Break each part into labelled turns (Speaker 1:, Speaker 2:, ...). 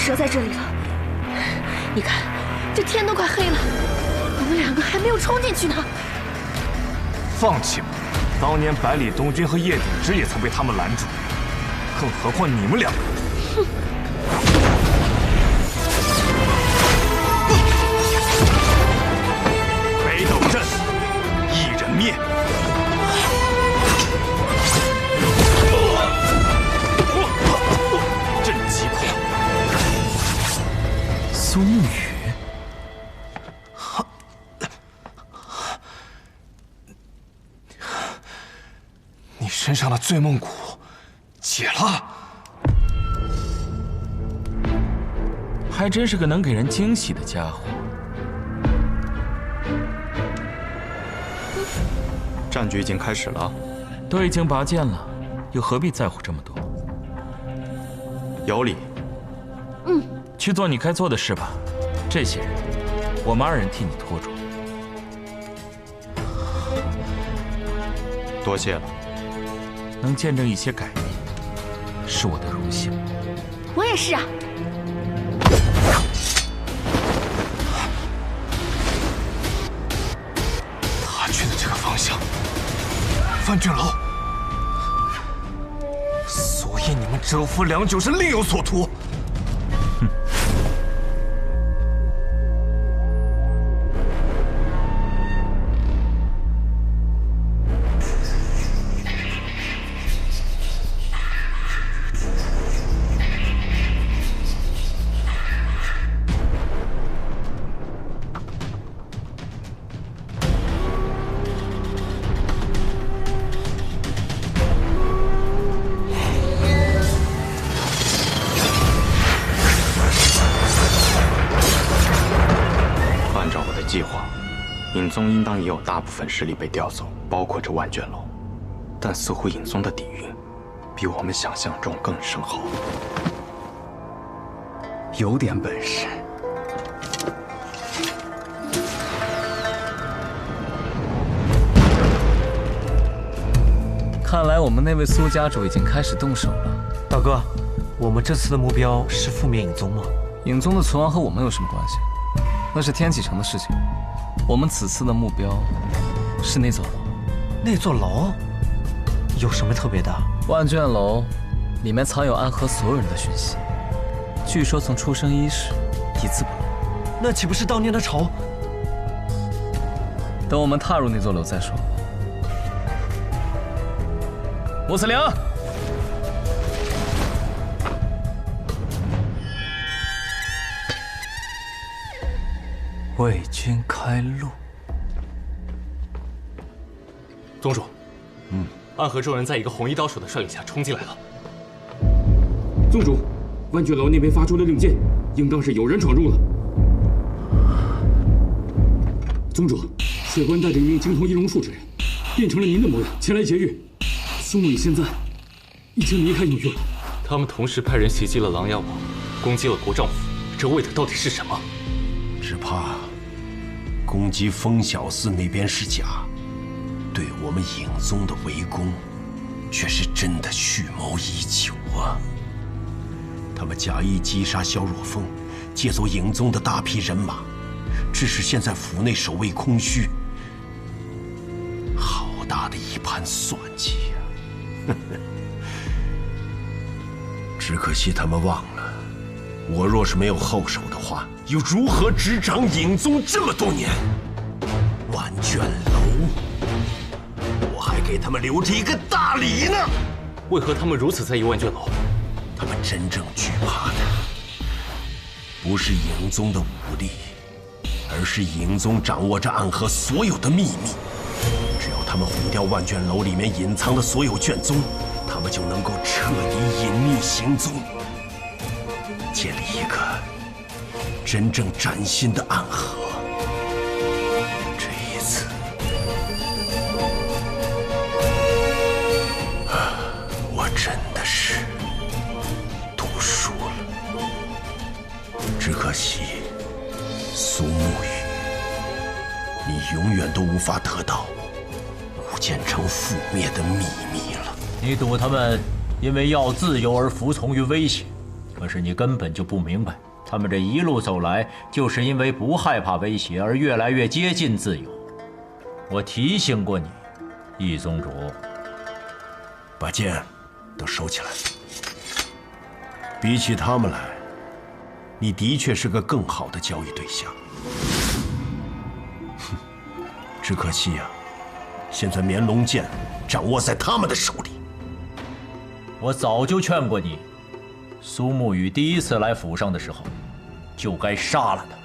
Speaker 1: 折在这里了。你看，这天都快黑了，我们两个还没有冲进去呢。
Speaker 2: 放弃吧，当年百里东军和叶鼎之也曾被他们拦住，更何况你们两个。
Speaker 1: 哼！
Speaker 2: 北斗阵，一人灭。
Speaker 3: 苏沐雨，
Speaker 2: 你身上的醉梦蛊解了，
Speaker 3: 还真是个能给人惊喜的家伙。
Speaker 4: 战局已经开始了，
Speaker 3: 都已经拔剑了，又何必在乎这么多？
Speaker 4: 有理。
Speaker 1: 嗯。
Speaker 3: 去做你该做的事吧，这些人，我们二人替你拖住。
Speaker 4: 多谢了，
Speaker 3: 能见证一些改变，是我的荣幸。
Speaker 1: 我也是啊。
Speaker 2: 他去的这个方向，范俊楼，所以你们蛰伏良久是另有所图。
Speaker 4: 计划，尹宗应当也有大部分势力被调走，包括这万卷楼。但似乎尹宗的底蕴比我们想象中更深厚，
Speaker 5: 有点本事。
Speaker 3: 看来我们那位苏家主已经开始动手了。
Speaker 6: 大哥，我们这次的目标是覆灭尹宗吗？
Speaker 3: 尹宗的存亡和我们有什么关系？ 那是天启城的事情，我们此次的目标是那座楼。
Speaker 6: 那座楼有什么特别的？
Speaker 3: 万卷楼里面藏有暗合所有人的讯息，据说从出生伊始一字不漏。
Speaker 6: 那岂不是当年的仇？
Speaker 3: 等我们踏入那座楼再说。穆子良。
Speaker 5: 为君开路。
Speaker 2: 宗主，
Speaker 5: 暗河众人在一个红衣刀手的率领下冲进来了。
Speaker 7: 宗主，万卷楼那边发出的令箭，应当是有人闯入了。宗主，血官带着一名精通易容术之人，变成了您的模样前来劫狱。苏沐雨现在已经离开隐域了。
Speaker 5: 他们同时派人袭击了琅琊王，攻击了国丈府，这为的到底是什么？
Speaker 8: 只怕攻击风小寺那边是假，对我们影宗的围攻却是真的蓄谋已久啊！他们假意击杀萧若风，借走影宗的大批人马，致使现在府内守卫空虚。好大的一盘算计呀！只可惜他们忘了，我若是没有后手的话，又如何执掌影宗这么多年？万卷楼，我还给他们留着一个大礼呢。
Speaker 5: 为何他们如此在意万卷楼？
Speaker 8: 他们真正惧怕的，不是影宗的武力，而是影宗掌握着暗河所有的秘密。只要他们毁掉万卷楼里面隐藏的所有卷宗，他们就能够彻底隐匿行踪，建立一个真正崭新的暗河。这一次，我真的是赌输了。只可惜，苏沐雨，你永远都无法得到武剑城覆灭的秘密了。
Speaker 9: 你赌他们因为要自由而服从于威胁，可是你根本就不明白，他们这一路走来，就是因为不害怕威胁而越来越接近自由。我提醒过你，易宗主，
Speaker 8: 把剑都收起来。比起他们来，你的确是个更好的交易对象。哼，只可惜呀，现在绵龙剑掌握在他们的手里。
Speaker 9: 我早就劝过你，苏沐雨第一次来府上的时候，就该杀了他。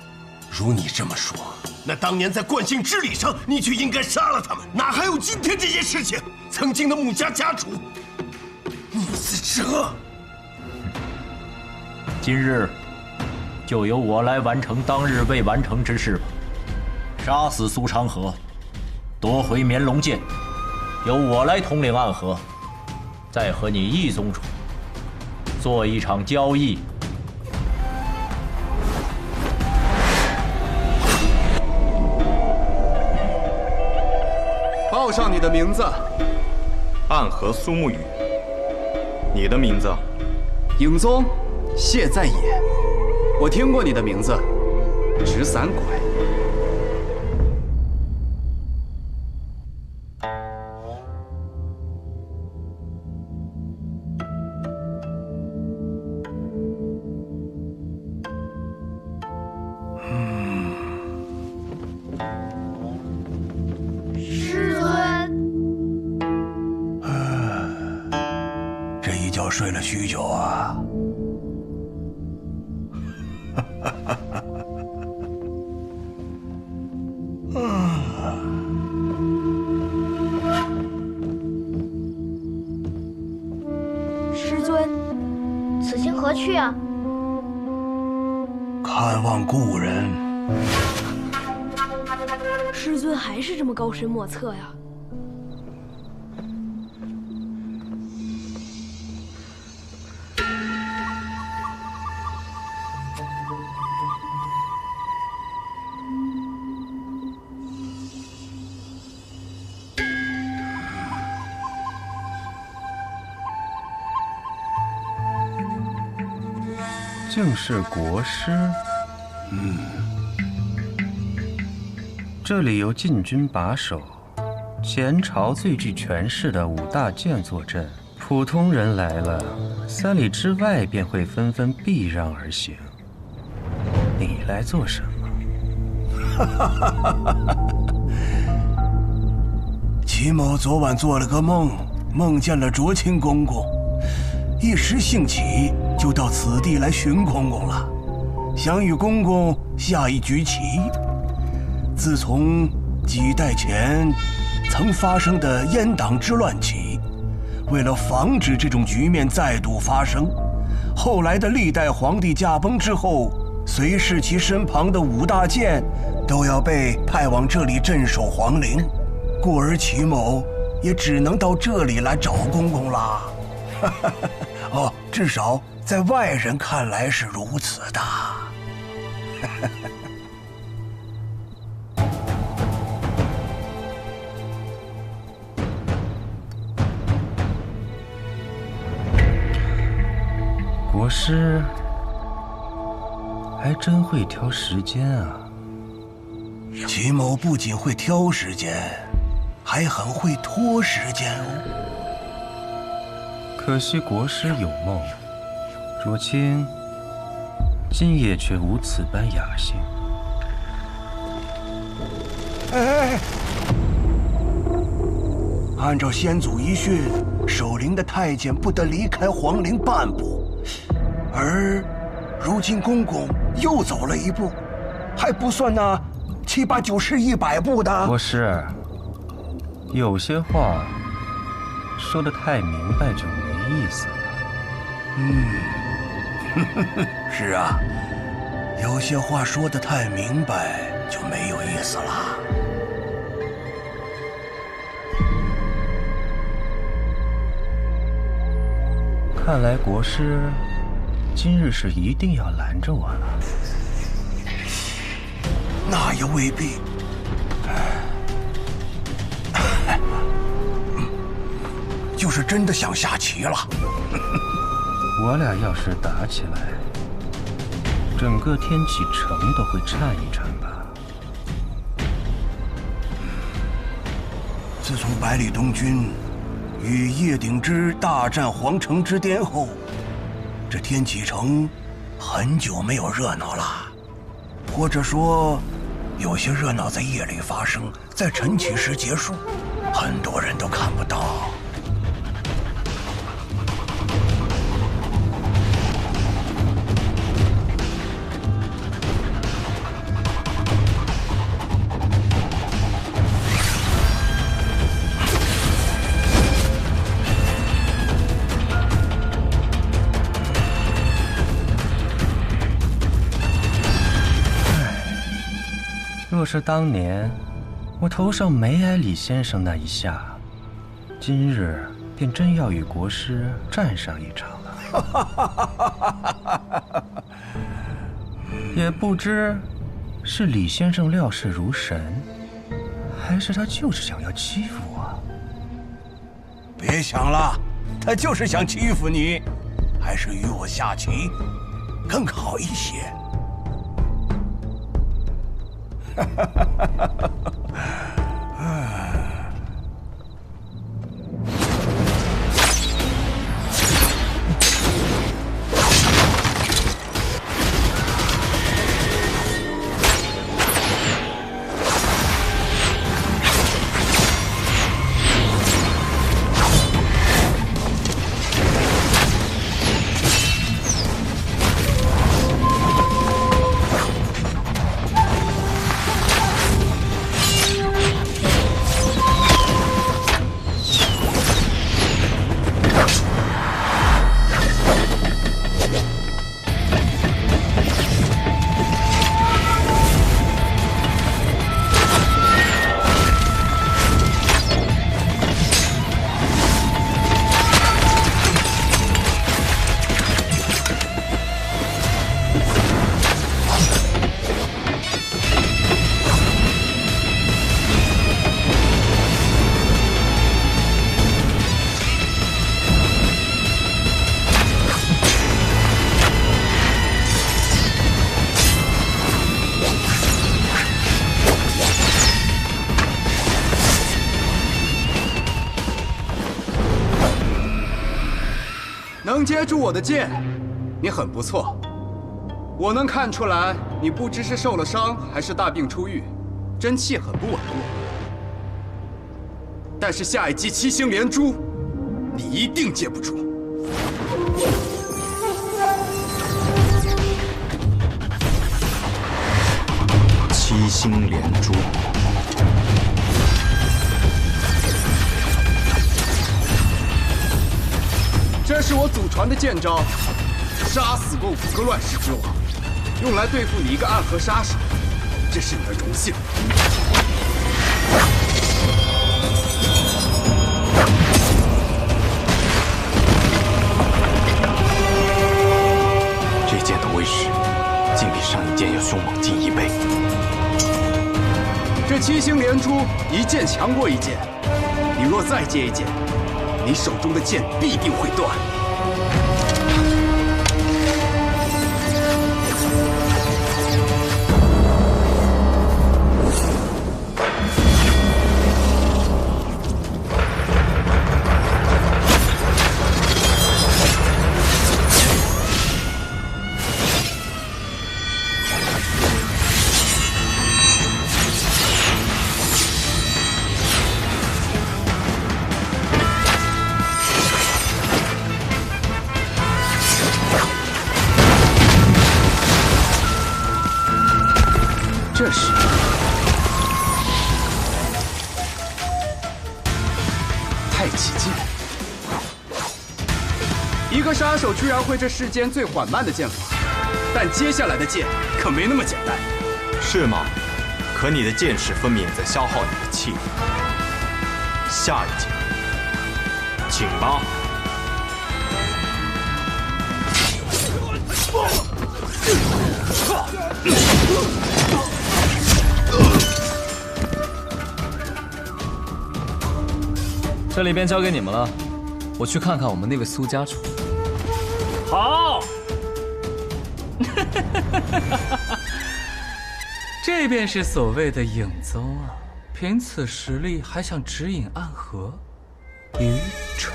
Speaker 8: 如你这么说，那当年在冠姓之礼上，你就应该杀了他们，哪还有今天这件事情？曾经的穆家家主穆子哲，
Speaker 9: 今日就由我来完成当日未完成之事吧。杀死苏长河，夺回绵龙剑，由我来统领暗河，再和你易宗主做一场交易。
Speaker 10: 报上你的名字。
Speaker 4: 暗河苏沐雨。你的名字？
Speaker 10: 影宗谢在野。我听过你的名字，直伞拐。
Speaker 8: 睡了许久啊。
Speaker 1: 师尊，此行何去啊？
Speaker 8: 看望故人。
Speaker 1: 师尊还是这么高深莫测呀。
Speaker 11: 正是国师。这里由禁军把守，前朝最具权势的5大剑坐镇，普通人来了，3里之外便会纷纷避让而行。你来做什么？
Speaker 8: 齐某昨晚做了个梦，梦见了卓清公公，一时兴起，就到此地来寻公公了，想与公公下一局棋。自从几代前曾发生的阉党之乱起，为了防止这种局面再度发生，后来的历代皇帝驾崩之后，随侍其身旁的5大监都要被派往这里镇守皇陵，故而齐某也只能到这里来找公公啦。哦，至少在外人看来是如此的。
Speaker 11: 国师还真会挑时间啊！
Speaker 8: 齐某不仅会挑时间，还很会拖时间哦。
Speaker 11: 可惜国师有梦，若清今夜却无此般雅兴。
Speaker 8: 哎，按照先祖遗训，守陵的太监不得离开皇陵半步，而如今公公又走了一步，还不算那7、8、9、10、100步的。
Speaker 11: 国师，有些话说得太明白就没意思了。
Speaker 8: 是啊，有些话说得太明白就没有意思了。
Speaker 11: 看来国师今日是一定要拦着我了。
Speaker 8: 那也未必。就是真的想下棋了。
Speaker 11: 我俩要是打起来，整个天启城都会颤一颤吧。
Speaker 8: 自从百里东军与叶鼎之大战皇城之巅后，这天启城很久没有热闹了，或者说，有些热闹在夜里发生，在晨起时结束，很多人都看不到。
Speaker 11: 若是当年我头上没挨李先生那一下，今日便真要与国师战上一场了。也不知是李先生料事如神，还是他就是想要欺负我。
Speaker 8: 别想了，他就是想欺负你，还是与我下棋更好一些。
Speaker 10: 能接住我的剑，你很不错。我能看出来，你不知是受了伤，还是大病初愈，真气很不稳固。但是下一击7星连珠，你一定接不住。
Speaker 4: 7星连珠。
Speaker 10: 这是我祖传的剑招，杀死过5个乱世之王，用来对付你一个暗河杀手，这是你的荣幸。
Speaker 4: 这剑的威势，竟比上一剑要凶猛近1倍。
Speaker 10: 这7星连珠，一剑强过一剑。你若再接一剑，你手中的剑必定会断。这是太极剑，一个杀手居然会这世间最缓慢的剑法，但接下来的剑可没那么简单。
Speaker 4: 是吗？可你的剑势分明也在消耗你的气力。下一剑，请吧。
Speaker 3: 这里便交给你们了，我去看看我们那位苏家主。
Speaker 12: 好，这便是所谓的影宗啊！凭此实力还想指引暗河，愚蠢！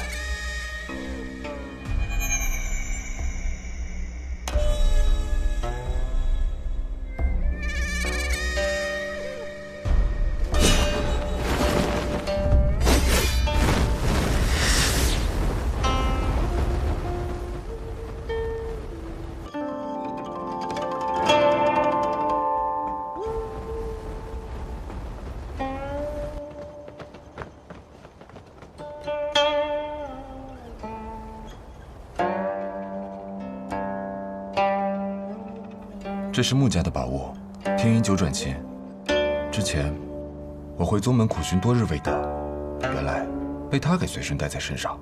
Speaker 13: 这是穆家的宝物，天音九转琴。之前我回宗门苦寻多日未得，原来被他给随身带在身上。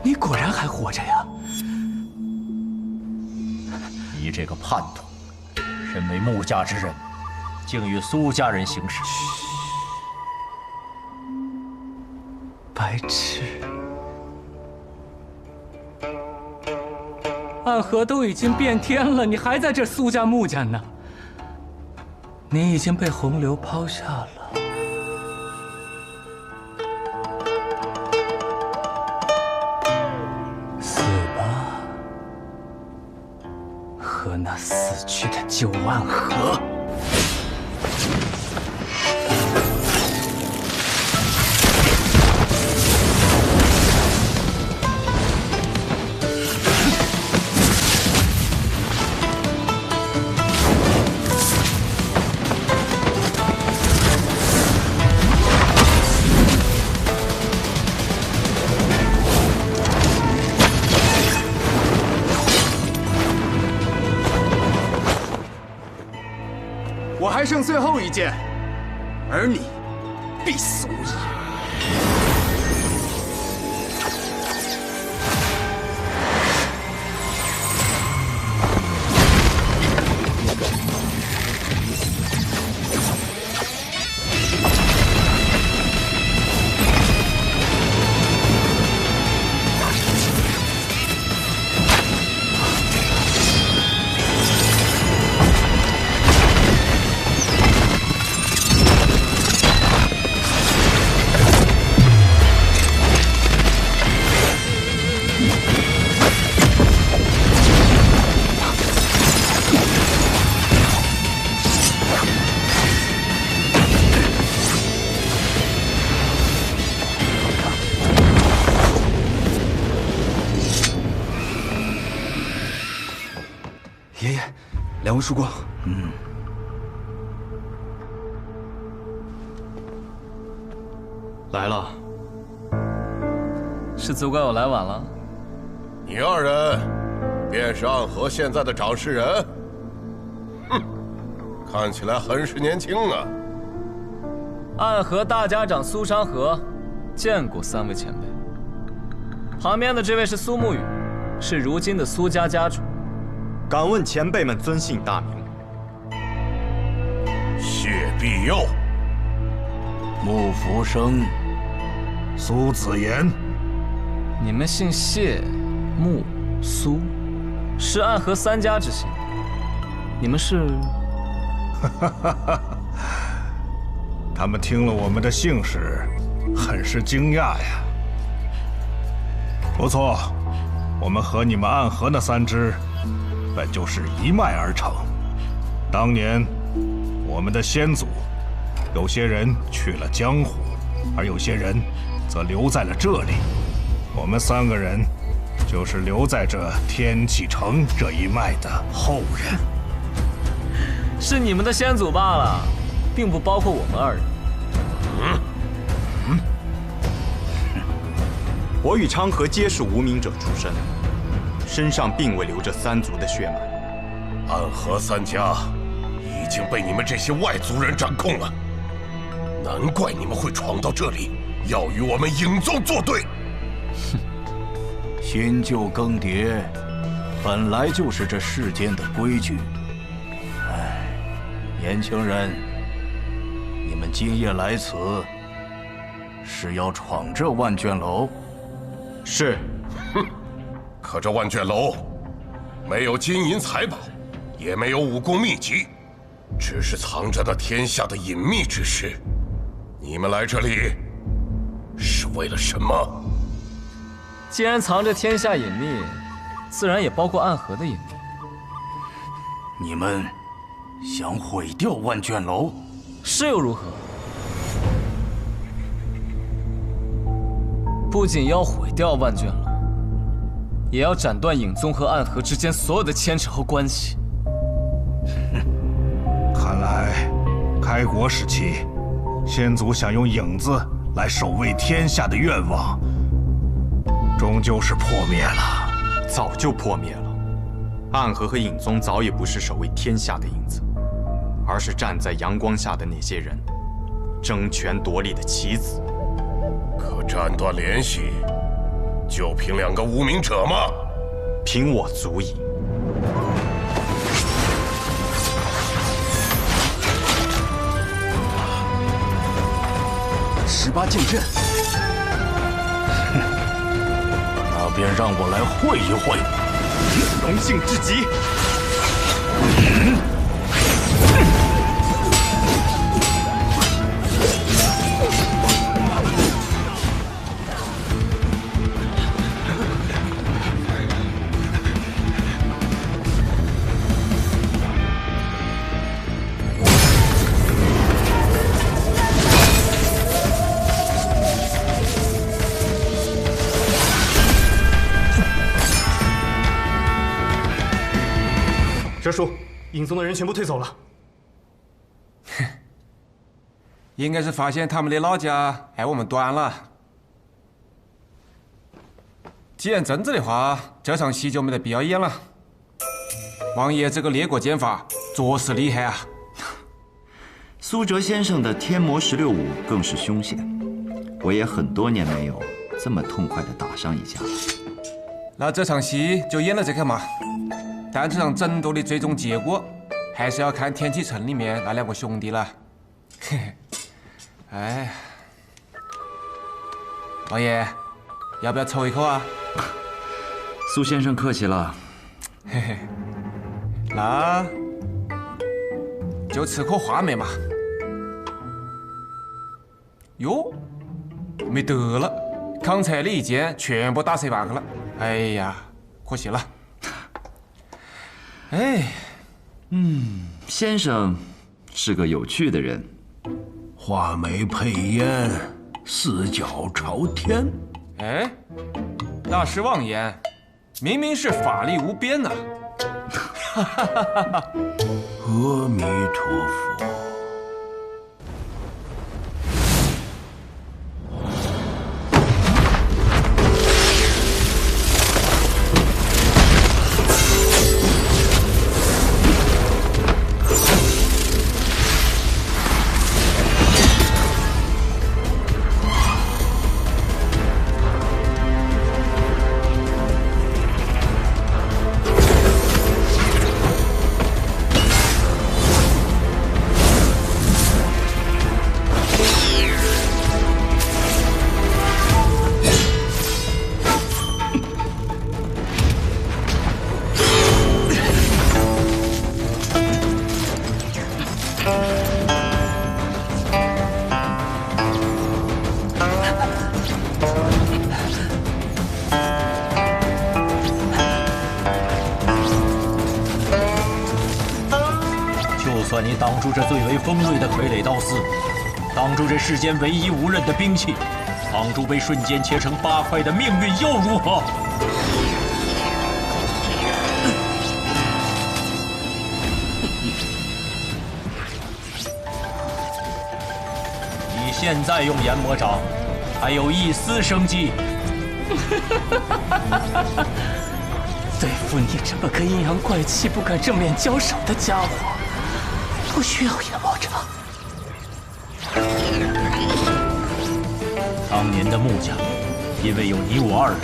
Speaker 12: 你果然还活着呀！
Speaker 9: 你这个叛徒，身为穆家之人，竟与苏家人行事，
Speaker 12: 白痴！暗河都已经变天了，你还在这苏家穆家呢？你已经被洪流抛下了。死吧，和那死去的旧暗河。
Speaker 10: 我还剩最后一剑，而你必死无疑。爷爷，两位曙光。
Speaker 4: 来了，
Speaker 3: 是责怪我来晚了？
Speaker 8: 你二人便是暗河现在的掌事人？哼，看起来很是年轻啊。
Speaker 3: 暗河大家长苏山河，见过3位前辈。旁边的这位是苏沐雨，是如今的苏家家主。
Speaker 4: 敢问前辈们尊姓大名？
Speaker 8: 谢必佑、
Speaker 14: 穆福生、苏子言。
Speaker 3: 你们姓谢、穆、苏，是暗河3家之姓。你们是？
Speaker 14: 他们听了我们的姓氏，很是惊讶呀。不错，我们和你们暗河那3支，本就是一脉而成。当年，我们的先祖，有些人去了江湖，而有些人则留在了这里。我们3个人，就是留在这天启城这一脉的后人。
Speaker 3: 是你们的先祖罢了，并不包括我们2人。
Speaker 4: 我与昌河皆是无名者出身，身上并未流着3族的血脉。
Speaker 8: 暗河3家已经被你们这些外族人掌控了，难怪你们会闯到这里，要与我们影宗作对。
Speaker 14: 新旧更迭，本来就是这世间的规矩。哎，年轻人，你们今夜来此，是要闯这万卷楼？
Speaker 4: 是。
Speaker 8: 哼，可这万卷楼没有金银财宝，也没有武功秘籍，只是藏着那天下的隐秘之事。你们来这里是为了什么？
Speaker 3: 既然藏着天下隐秘，自然也包括暗河的隐秘。
Speaker 14: 你们想毁掉万卷楼？
Speaker 3: 是又如何？不仅要毁掉万卷楼，也要斩断影宗和暗河之间所有的牵扯和关系。
Speaker 14: 看来，开国时期，先祖想用影子来守卫天下的愿望，终究是破灭了。
Speaker 4: 早就破灭了。暗河和影宗早已不是守卫天下的影子，而是站在阳光下的那些人，争权夺利的棋子。
Speaker 8: 可斩断联系，就凭2个无名者吗？
Speaker 4: 凭我足矣。
Speaker 14: 18剑阵，那便让我来会一会。
Speaker 4: 荣幸至极。
Speaker 2: 哲叔，影宗的人全部退走了。
Speaker 11: 应该是发现他们的老家挨我们端了。既然真子的话，这场戏就没得必要演了。王爷这个列国剑法着实厉害啊！
Speaker 15: 苏哲先生的天魔16舞更是凶险，我也很多年没有这么痛快的打上一架了。
Speaker 11: 那这场戏就演了这个嘛。但这场争夺的最终结果，还是要看天启城里面那2个兄弟了。嘿嘿，哎，王爷，要不要抽一口啊？
Speaker 15: 苏先生客气了。
Speaker 11: 嘿嘿，那就吃颗话梅嘛。哟，没得了，刚才的一剑全部打折半去了。哎呀，可惜了。哎，
Speaker 15: 先生是个有趣的人。
Speaker 8: 画眉配烟，4脚朝天。
Speaker 11: 哎，那是妄言，明明是法力无边呐！
Speaker 8: 阿弥陀佛。
Speaker 9: 挡住这最为锋锐的傀儡刀丝，挡住这世间唯一无刃的兵器，挡住被瞬间切成8块的命运，又如何？你现在用炎魔掌，还有一丝生机。
Speaker 12: 对付你这么个阴阳怪气、不敢正面交手的家伙，不需要炎魔掌。
Speaker 9: 当年的穆家，因为有你我2人，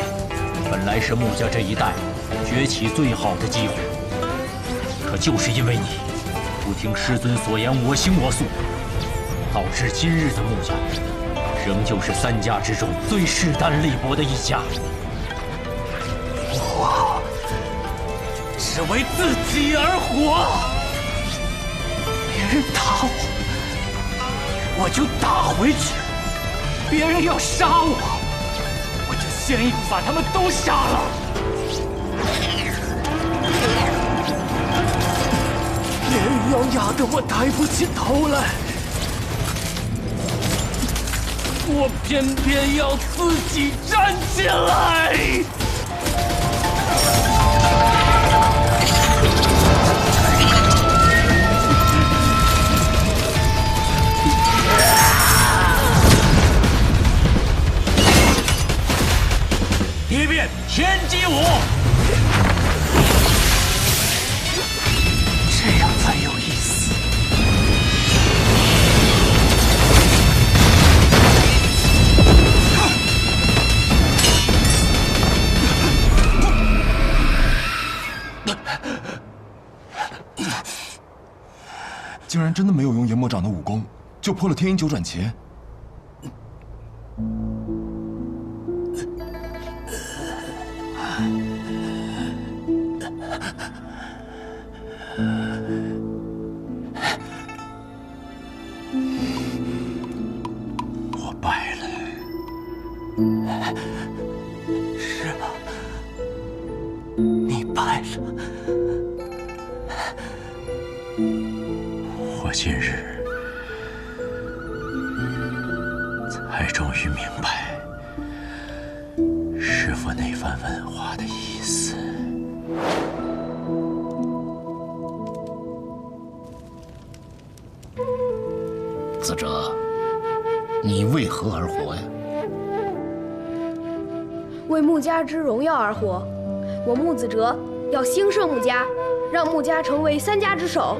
Speaker 9: 本来是穆家这一代崛起最好的机会。可就是因为你不听师尊所言，我行我素，导致今日的穆家，仍旧是3家之中最势单力薄的一家。
Speaker 12: 我只为自己而活，别人打我就打回去；别人要杀我就先一步把他们都杀了。别人要压得我抬不起头来，我偏偏要自己站起来。
Speaker 9: 一变天机舞，
Speaker 12: 这样才有意思。
Speaker 13: 竟然真的没有用炎魔掌的武功，就破了天鹰九转旗。
Speaker 9: 我败了。
Speaker 12: 是吗？你败了。
Speaker 9: 我今日才终于明白师父那番问话的意思。
Speaker 16: 子哲，你为何而活呀？
Speaker 1: 为穆家之荣耀而活。我穆子哲要兴盛穆家，让穆家成为3家之首。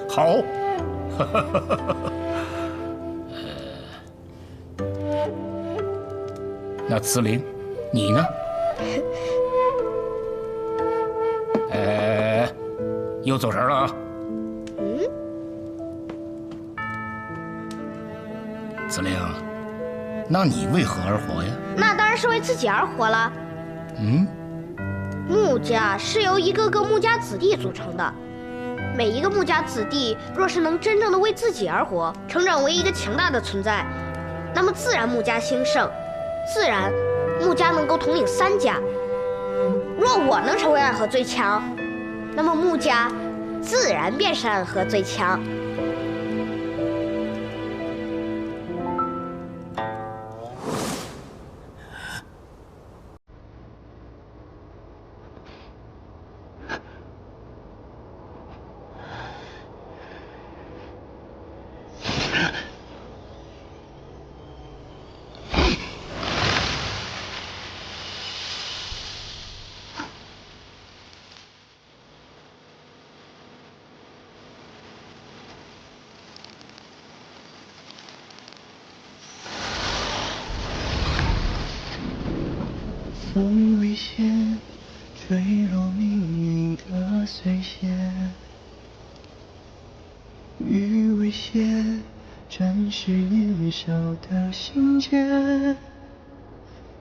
Speaker 16: 好。那慈林，你呢？又走神了啊！慈林，那你为何而活呀？
Speaker 17: 那当然是为自己而活了。穆家是由一个个穆家子弟组成的，每一个穆家子弟若是能真正的为自己而活，成长为一个强大的存在，那么自然穆家兴盛，自然穆家能够统领3家。若我能成为暗河最强，那么穆家自然便是暗河最强。
Speaker 18: 风未歇，坠落命运的碎屑；雨未歇，展示年少的心结。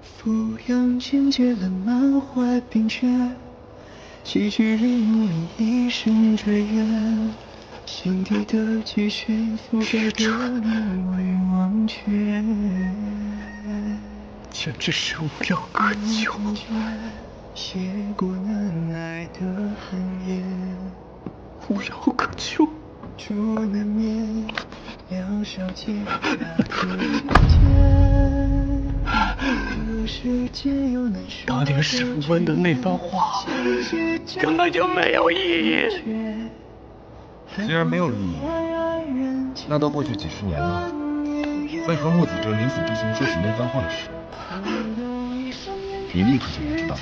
Speaker 18: 俯仰间接了满怀冰雪，几句淋漓一生追远，心底的积雪覆盖着你未忘却。简直是无药可救。写过难挨的寒夜，无药可救。竹难眠，两小姐当年审问的那番话，根本就没有意义。
Speaker 13: 既然没有意义，那都过去几十年了，为何木子哲临死之前说起那番话时，你立刻就知道？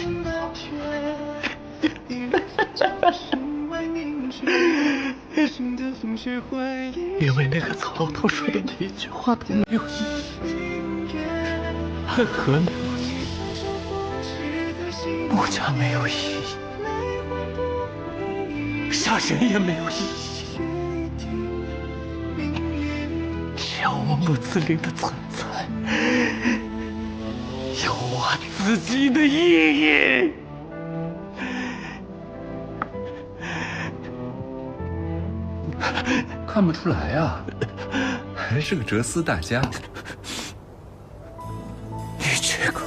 Speaker 18: 因为那个曹操说的每一句话都没有意义，暗河没有意义，穆家没有意义，杀人也没有意义，只有我穆子陵的存在有我自己的意义。
Speaker 13: 看不出来呀，还是个哲思大家。
Speaker 18: 你这个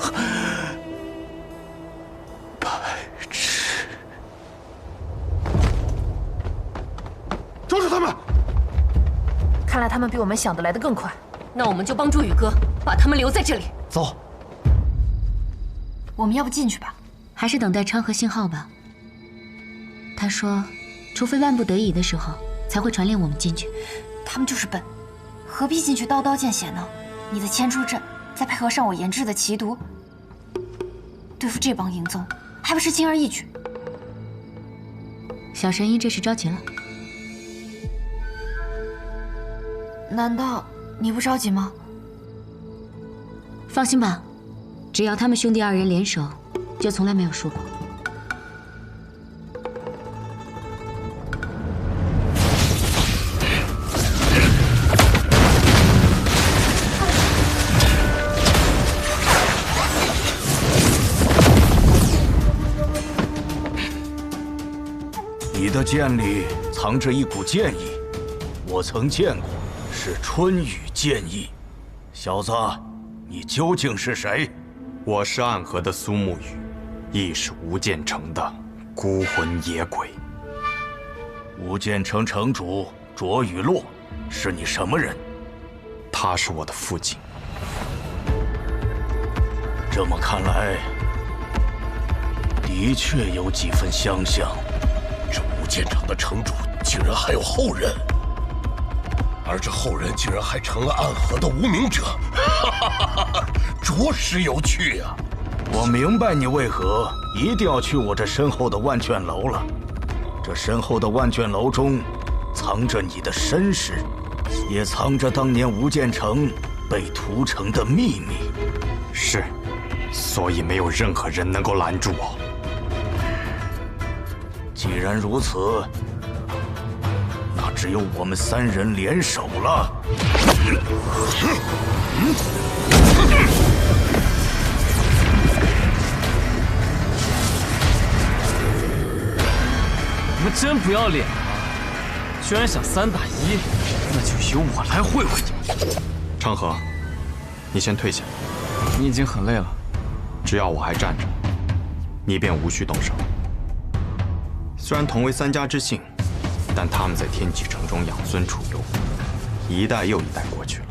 Speaker 18: 白痴！
Speaker 8: 抓住他们！
Speaker 19: 看来他们比我们想的来得更快。那我们就帮助宇哥，把他们留在这里。
Speaker 6: 走。
Speaker 19: 我们要不进去吧？
Speaker 20: 还是等待昌河信号吧。他说，除非万不得已的时候，才会传令我们进去。
Speaker 19: 他们就是笨，何必进去刀刀见血呢？你的牵出阵，再配合上我研制的奇毒，对付这帮淫宗，还不是轻而易举？
Speaker 20: 小神医这是着急了。
Speaker 19: 难道你不着急吗？
Speaker 20: 放心吧，只要他们兄弟二人联手，就从来没有输过。
Speaker 21: 你的剑里藏着一股剑意，我曾见过，是春雨剑意。小子，你究竟是谁？
Speaker 4: 我是暗河的苏沐雨，亦是无间城的孤魂野鬼。
Speaker 21: 无间城城主卓雨洛，是你什么人？
Speaker 4: 他是我的父亲。
Speaker 21: 这么看来，的确有几分相像。
Speaker 8: 这无间城的城主竟然还有后人，而这后人竟然还成了暗河的无名者，着实有趣呀！
Speaker 21: 我明白你为何一定要去我这身后的万卷楼了。这身后的万卷楼中，藏着你的身世，也藏着当年无间城被屠城的秘密。
Speaker 4: 是，所以没有任何人能够拦住我。
Speaker 21: 既然如此，那只有我们三人联手了。
Speaker 3: 你们真不要脸啊！居然想3打1，那就由我来会会你。
Speaker 4: 昌河，你先退下。
Speaker 3: 你已经很累了，
Speaker 4: 只要我还站着，你便无需动手。虽然同为3家之姓，但他们在天启城中养尊处优，一代又一代过去了，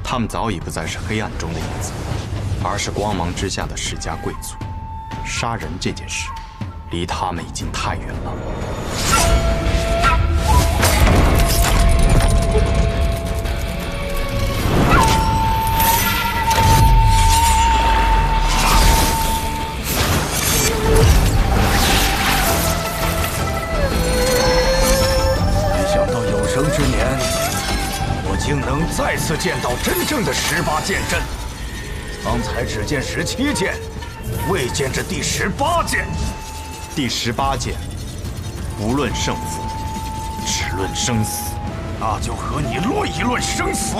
Speaker 4: 他们早已不再是黑暗中的影子，而是光芒之下的世家贵族。杀人这件事，离他们已经太远了。
Speaker 21: 有生之年，我竟能再次见到真正的18剑阵。方才只见17剑，未见这第18剑。
Speaker 4: 第18剑，不论胜负，只论生死。
Speaker 21: 那就和你论一论生死。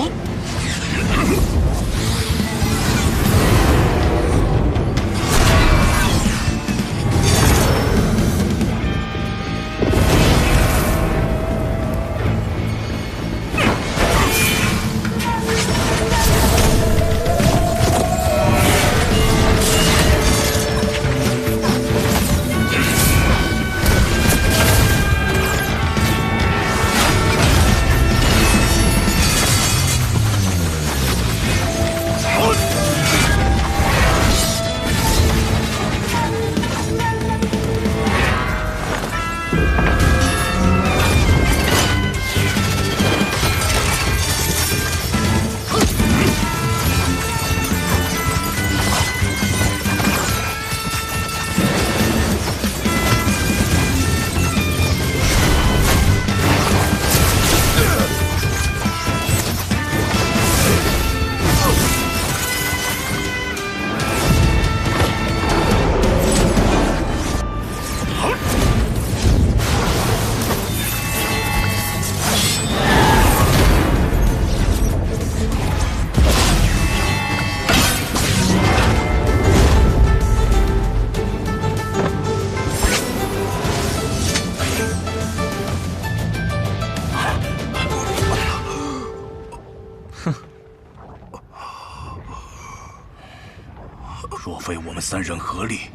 Speaker 21: 若非我们3人合力，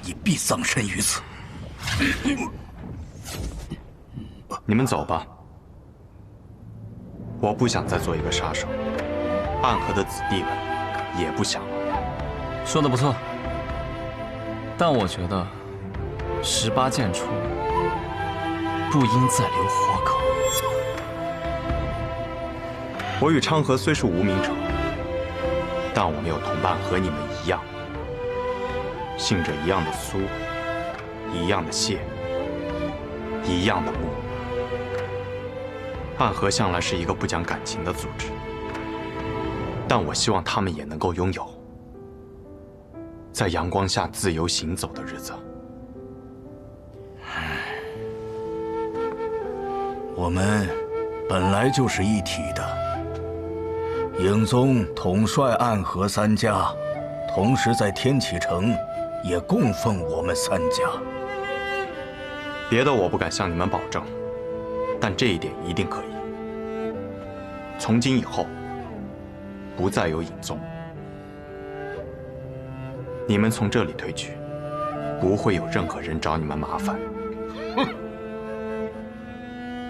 Speaker 21: 你必葬身于此。
Speaker 4: 你们走吧，我不想再做一个杀手，暗河的子弟们也不想了。
Speaker 3: 说的不错，但我觉得18剑出不应再留活口。
Speaker 4: 我与昌河虽是无名者，但我没有同伴和你们一样，姓着一样的苏，一样的谢，一样的穆。暗河向来是一个不讲感情的组织，但我希望他们也能够拥有在阳光下自由行走的日子。
Speaker 21: 我们本来就是一体的。影宗统帅暗河3家，同时在天启城也供奉我们3家。
Speaker 4: 别的我不敢向你们保证，但这一点一定可以。从今以后，不再有影宗。你们从这里退去，不会有任何人找你们麻烦。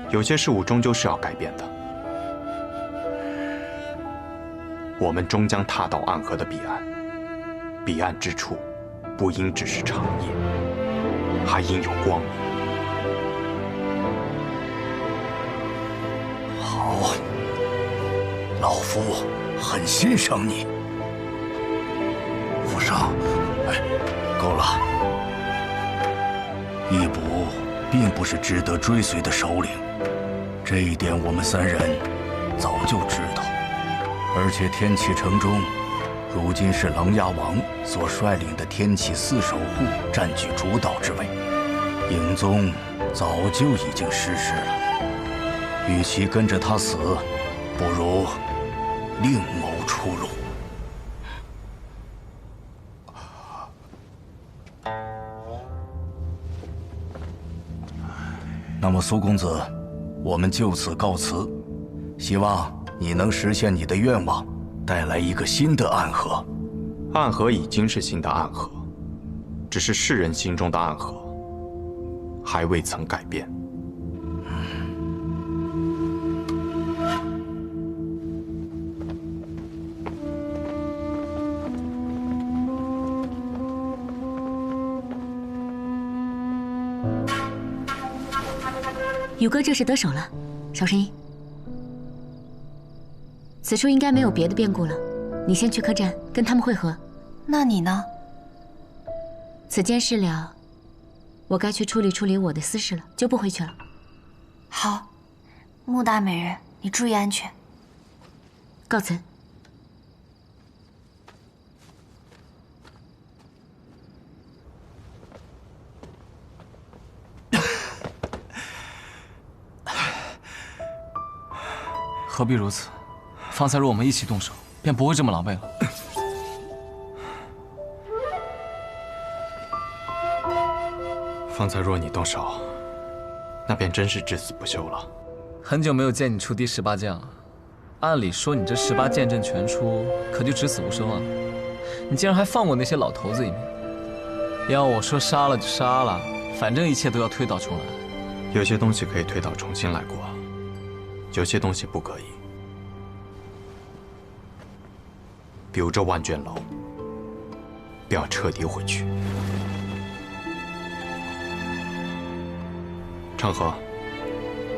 Speaker 4: 有些事物终究是要改变的。我们终将踏到暗河的彼岸，彼岸之处，不应只是长夜，还应有光明。
Speaker 21: 好，老夫很欣赏你。府上，够了。义卜并不是值得追随的首领，这一点我们3人早就知道。而且天启城中，如今是琅琊王所率领的天启4守护占据主导之位，影宗早就已经失势了。与其跟着他死，不如另谋出路。那么苏公子，我们就此告辞，希望你能实现你的愿望，带来一个新的暗河。
Speaker 4: 暗河已经是新的暗河，只是世人心中的暗河还未曾改变。
Speaker 20: 宇哥这是得手了，少声音。此处应该没有别的变故了，你先去客栈跟他们会合。
Speaker 19: 那你呢？
Speaker 20: 此件事了，我该去处理我的私事了，就不回去了。
Speaker 19: 好，穆大美人，你注意安全。
Speaker 20: 告辞。
Speaker 3: 何必如此？方才若我们一起动手，便不会这么狼狈了。
Speaker 4: 方才若你动手，那便真是至死不休了。
Speaker 3: 很久没有见你出第18剑了，按理说你这18剑阵全出，可就只死无生啊！你竟然还放过那些老头子一命。要我说杀了就杀了，反正一切都要推倒重来。
Speaker 4: 有些东西可以推倒重新来过，有些东西不可以。比如这万卷楼，便要彻底毁去。昌河，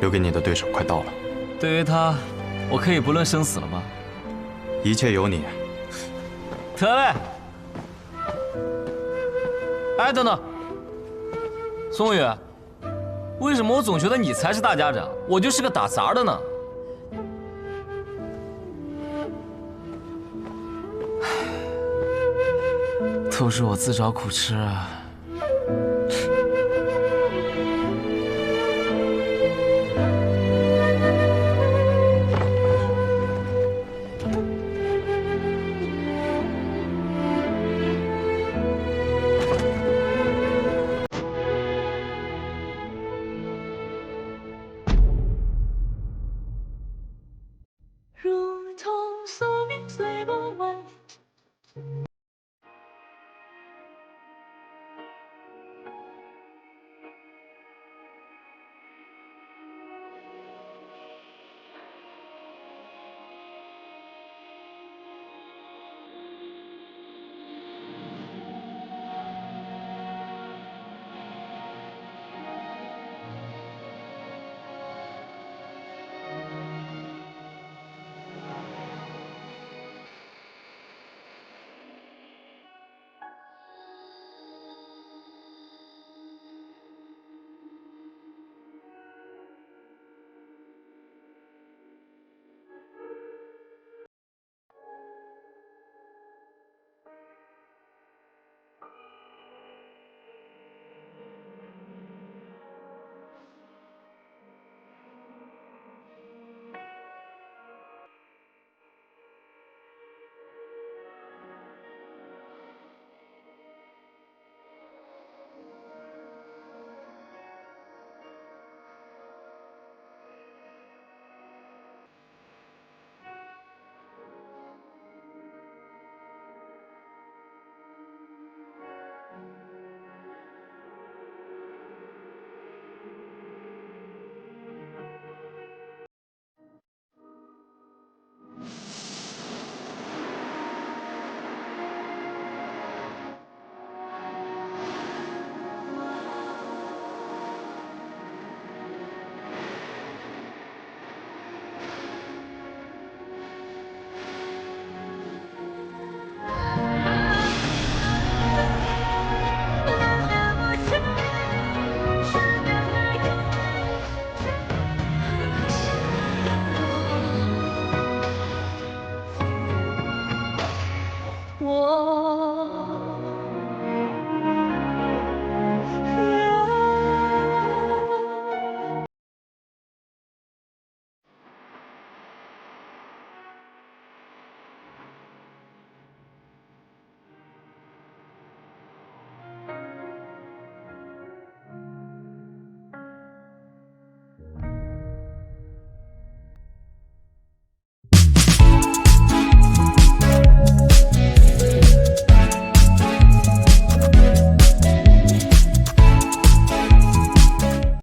Speaker 4: 留给你的对手快到了。
Speaker 3: 对于他，我可以不论生死了吗？
Speaker 4: 一切由你。
Speaker 3: 得嘞。哎，等等，宋宇，为什么我总觉得你才是大家长，我就是个打杂的呢？都是我自找苦吃啊！